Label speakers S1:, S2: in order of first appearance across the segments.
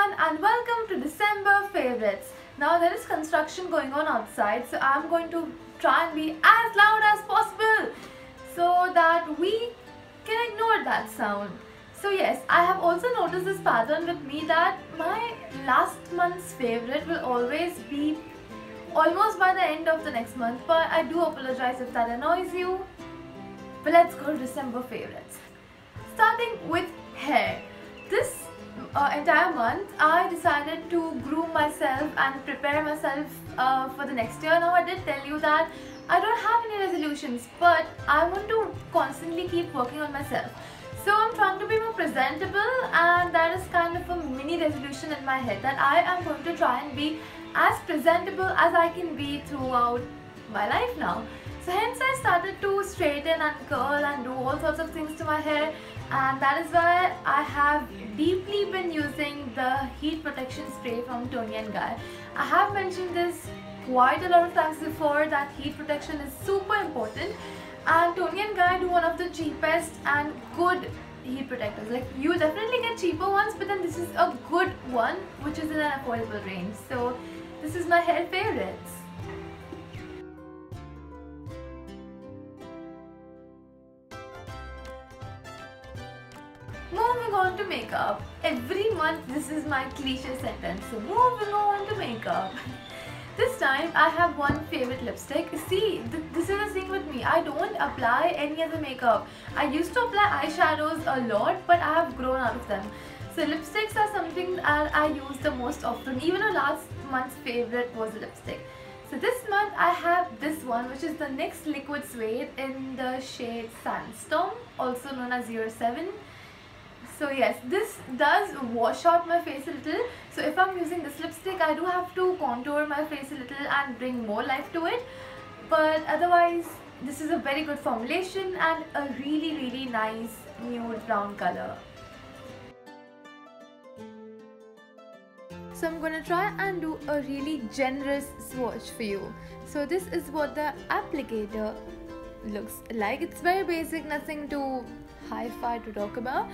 S1: everyone and welcome to December favorites. Now there is construction going on outside, so I'm going to try and be as loud as possible so that we can ignore that sound. So yes, I have also noticed this pattern with me that my last month's favorite will always be almost by the end of the next month, but I do apologize if that annoys you. But let's go to December favorites. Starting with hair. This entire month I decided to groom myself and prepare myself for the next year. Now I did tell you that I don't have any resolutions, but I want to constantly keep working on myself. So I'm trying to be more presentable, and that is kind of a mini resolution in my head that I am going to try and be as presentable as I can be throughout my life now. So hence I started to straighten and curl and do all sorts of things to my hair, and that is why I have deeply been using the heat protection spray from Toni & Guy. I have mentioned this quite a lot of times before that heat protection is super important, and Toni & Guy do one of the cheapest and good heat protectors. Like, you definitely get cheaper ones, but then this is a good one which is in an affordable range. So this is my hair favorites. Moving on to makeup. Every month this is my cliche sentence. So moving on to makeup. This time I have one favorite lipstick. See, this is the thing with me. I don't apply any other makeup. I used to apply eyeshadows a lot, but I have grown out of them. So lipsticks are something that I use the most often. Even though last month's favorite was lipstick. So this month I have this one, which is the NYX Liquid Suede in the shade Sandstorm, also known as 07. So yes, this does wash out my face a little. So if I'm using this lipstick, I do have to contour my face a little and bring more life to it. But otherwise, this is a very good formulation and a really nice nude brown color. So I'm gonna try and do a really generous swatch for you. So this is what the applicator looks like. It's very basic, nothing too hi-fi to talk about,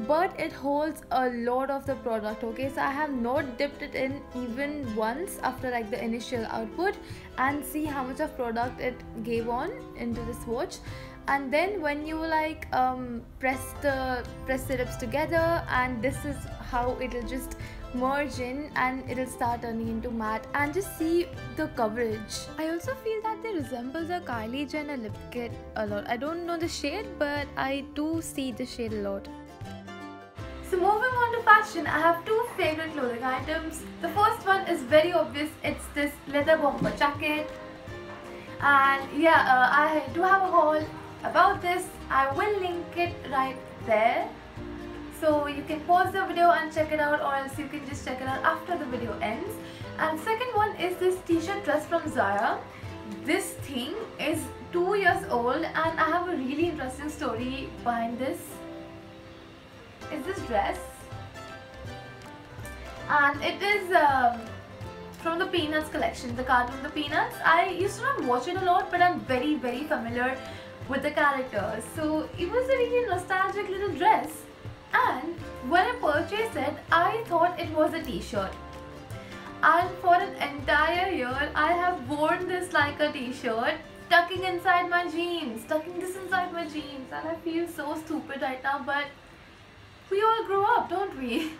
S1: but it holds a lot of the product. Okay, so I have not dipped it in even once after like the initial output, and see how much of product it gave on into the swatch. And then when you like press the lips together, and this is how it'll just merge in and it'll start turning into matte, and just see the coverage. I also feel that they resemble the Kylie Jenner lip kit a lot. I don't know the shade, but I do see the shade a lot. So moving on to fashion, I have two favorite clothing items. The first one is very obvious. It's this leather bomber jacket, and yeah, I do have a haul about this. I will link it right there, so you can pause the video and check it out, or else you can just check it out after the video ends. And second one is this t-shirt dress from Zara. This thing is 2 years old, and I have a really interesting story behind this. Is this dress, and it is from the Peanuts collection, the cartoon The Peanuts. I used to not watch it a lot, but I'm very familiar with the characters, so it was a really nostalgic little dress. And when I purchased it, I thought it was a t-shirt, and for an entire year I have worn this like a t-shirt, tucking inside my jeans, tucking this inside my jeans, and I feel so stupid right now, but we all grow up, don't we?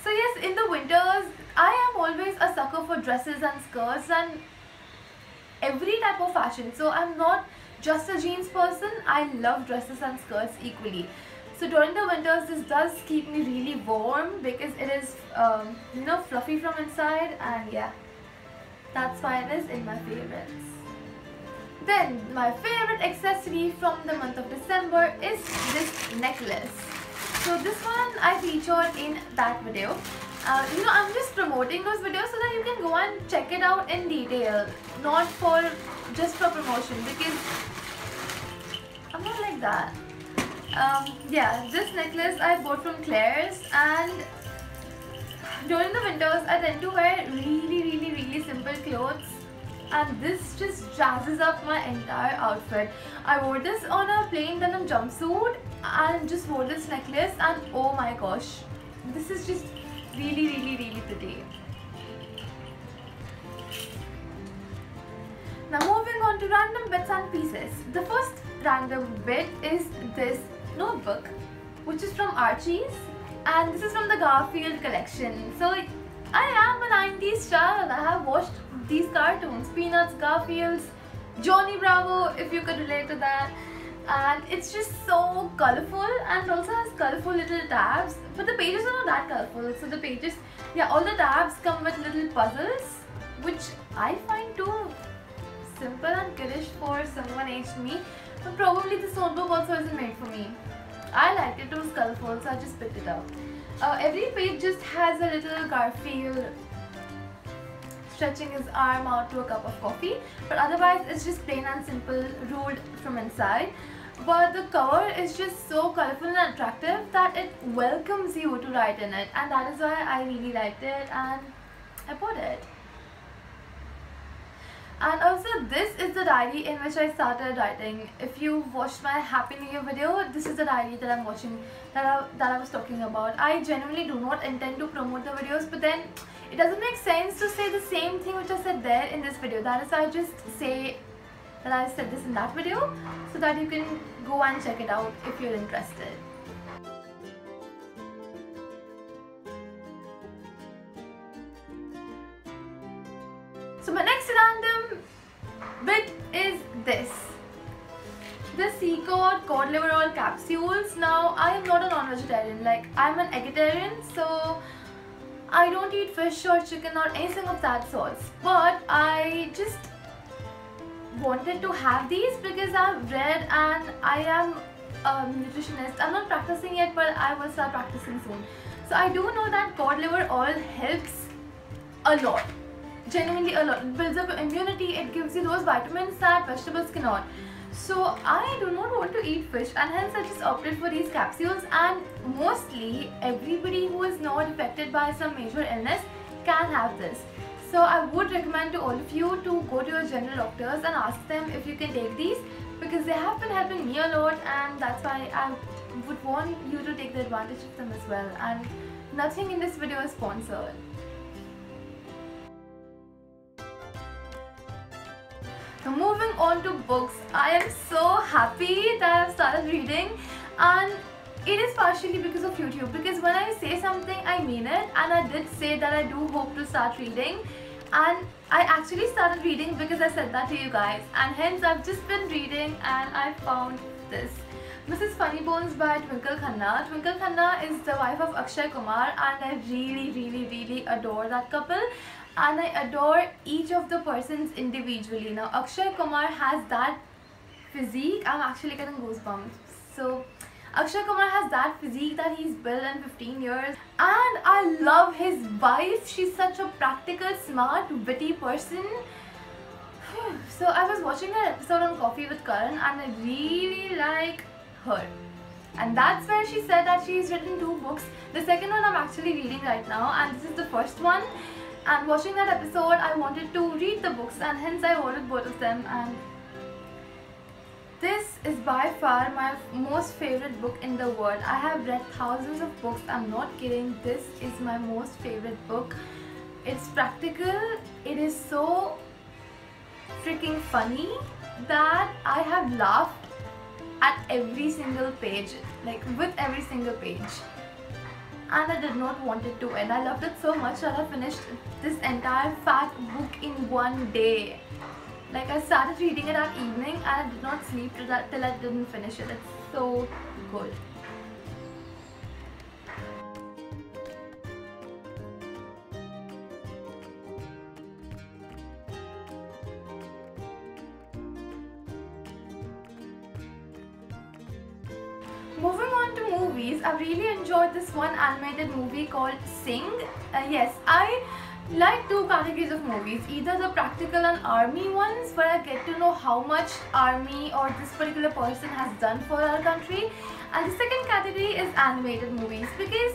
S1: So yes, in the winters I am always a sucker for dresses and skirts and every type of fashion. So I'm not just a jeans person, I love dresses and skirts equally. So during the winters, this does keep me really warm because it is fluffy from inside, and yeah, that's why it is in my favorites. Then my favorite accessory from the month of December is this necklace. So this one I featured in that video. I'm just promoting those videos so that you can go and check it out in detail, not just for promotion, because I'm not like that. Yeah, this necklace I bought from Claire's, and during the winters I tend to wear really simple clothes, and this just jazzes up my entire outfit. I wore this on a plain denim jumpsuit and just wore this necklace, and oh my gosh, this is just really, really, really pretty. Now moving on to random bits and pieces. The first random bit is this notebook, which is from Archie's, and this is from the Garfield collection. So I am a 90s child. I have watched these cartoons, Peanuts, Garfields, Johnny Bravo, if you could relate to that. And it's just so colorful, and also has colorful little tabs, but the pages are not that colorful. So the pages, yeah, all the tabs come with little puzzles, which I find too simple and kiddish for someone aged me, but probably this notebook also isn't made for me. I liked it, it was colorful, so I just picked it up. Every page just has a little Garfield stretching his arm out to a cup of coffee, but otherwise it's just plain and simple, ruled from inside. But the cover is just so colorful and attractive that it welcomes you to write in it, and that is why I really liked it and I bought it. And also, this is the diary in which I started writing. If you watched my Happy New Year video, this is the diary that I'm watching, that I was talking about. I genuinely do not intend to promote the videos, but then it doesn't make sense to say the same thing which I said there in this video. That is why I just say that I said this in that video, so that you can go and check it out if you're interested. So my next random bit is this. The sea cod liver oil capsules. Now I am not a non-vegetarian, like I'm an vegetarian, so I don't eat fish or chicken or anything of that sort. But I just wanted to have these because I've read and I am a nutritionist. I'm not practicing yet, but I will start practicing soon. So I do know that cod liver oil helps a lot. Genuinely a lot. It builds up your immunity, it gives you those vitamins that vegetables cannot. So I do not want to eat fish, and hence I just opted for these capsules, and mostly everybody who is not affected by some major illness can have this. So I would recommend to all of you to go to your general doctors and ask them if you can take these, because they have been helping me a lot, and that's why I would want you to take the advantage of them as well. And nothing in this video is sponsored. Now moving on to books, I am so happy that I've started reading, and it is partially because of YouTube, because when I say something I mean it, and I did say that I do hope to start reading, and I actually started reading because I said that to you guys, and hence I've just been reading and I found this. Mrs. Funnybones by Twinkle Khanna. Twinkle Khanna is the wife of Akshay Kumar, and I really adore that couple. And I adore each of the persons individually. Now Akshay Kumar has that physique, I'm actually getting goosebumps. So Akshay Kumar has that physique that he's built in 15 years, and I love his wife. She's such a practical, smart, witty person. So I was watching her episode on Coffee with Karan, and I really like her. And that's where she said that she's written 2 books. The second one I'm actually reading right now, and this is the first one. And watching that episode, I wanted to read the books, and hence I ordered both of them. And this is by far my most favorite book in the world. I have read thousands of books, I'm not kidding. This is my most favorite book. It's practical, it is so freaking funny that I have laughed at every single page, like with every single page. And I did not want it to end. I loved it so much that I finished this entire fat book in one day. Like, I started reading it that evening and I did not sleep till I didn't finish it. It's so good. Moving on to movies, I've really enjoyed this one animated movie called Sing. Yes, I like 2 categories of movies, either the practical and army ones where I get to know how much army or this particular person has done for our country, and the second category is animated movies, because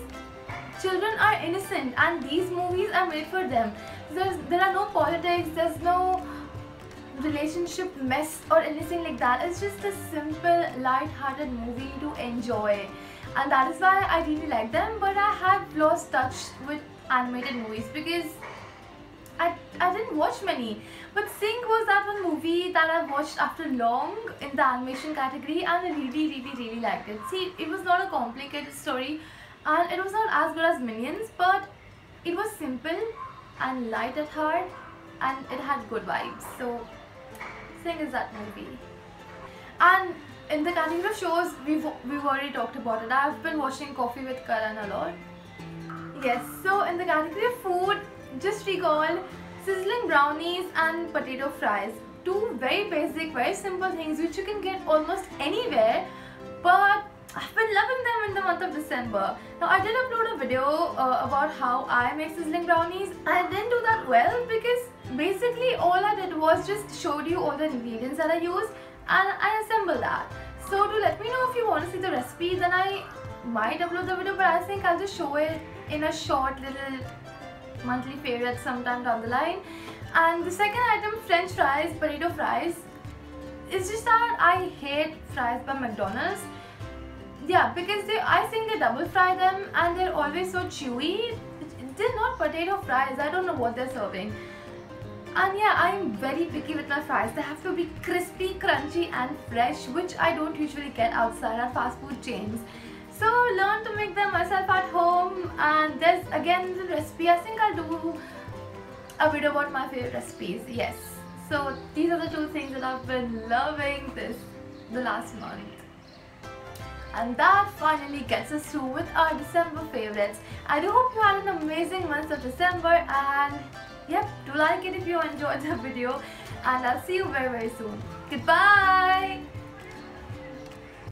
S1: children are innocent and these movies are made for them. There are no politics, there's no relationship mess or anything like that. It's just a simple light-hearted movie to enjoy, and that is why I really like them. But I have lost touch with animated movies because I didn't watch many. But Sync was that one movie that I watched after long in the animation category, and I really liked it. See, it was not a complicated story and it was not as good as Minions, but it was simple and light at heart and it had good vibes. So Sync is that movie. And in the category of shows, we've already talked about it. I've been watching Coffee with Karan a lot. Yes, so in the category of food, just recall sizzling brownies and potato fries. Two very basic, very simple things which you can get almost anywhere, but I've been loving them in the month of December. Now I did upload a video about how I make sizzling brownies. I didn't do that well because basically all I did was just showed you all the ingredients that I use and I assembled that. So to let me know if you want to see the recipe, then I might upload the video, but I think I'll just show it in a short little monthly favorite sometime down the line. And the second item, French fries, potato fries. It's just that I hate fries by McDonald's. Yeah, because I think they double fry them and they're always so chewy. They're not potato fries. I don't know what they're serving. And yeah, I'm very picky with my fries. They have to be crispy, crunchy and fresh, which I don't usually get outside at fast food chains. So learn to make them myself at home, and there's again the recipe. I think I'll do a video about my favorite recipes. Yes. So these are the two things that I've been loving the last month. And that finally gets us through with our December favorites. I do hope you had an amazing month of December, and yep, do like it if you enjoyed the video, and I'll see you very soon. Goodbye!